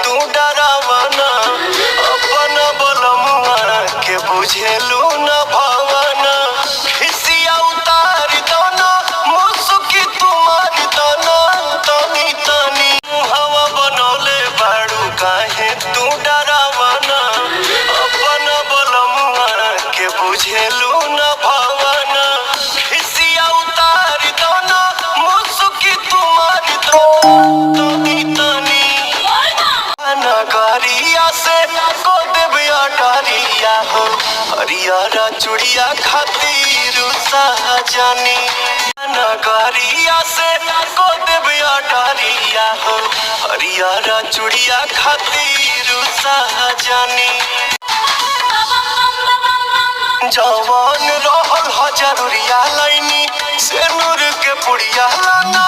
तू डरावना अपना बलमुआ के बुझेलू न भावना खिसिया उतार दना मुसुकी तुम्हार दना तनी तनी हवा बनौले बाड़ू काहे तू डरावना अपना बलमुआ के बुझेलू न भावना खिसिया उतार दना मुसुकी तुम्हार तनी तनी नगरिया से को देविया डरिया हो हरियारा चुड़िया खातिर सहजनी नगरिया से को देविया डरिया हो हरियारा चुड़िया खातिर सहजनी जवान रहल ह जरूरिया लाइनी से नूर के पुड़िया लाना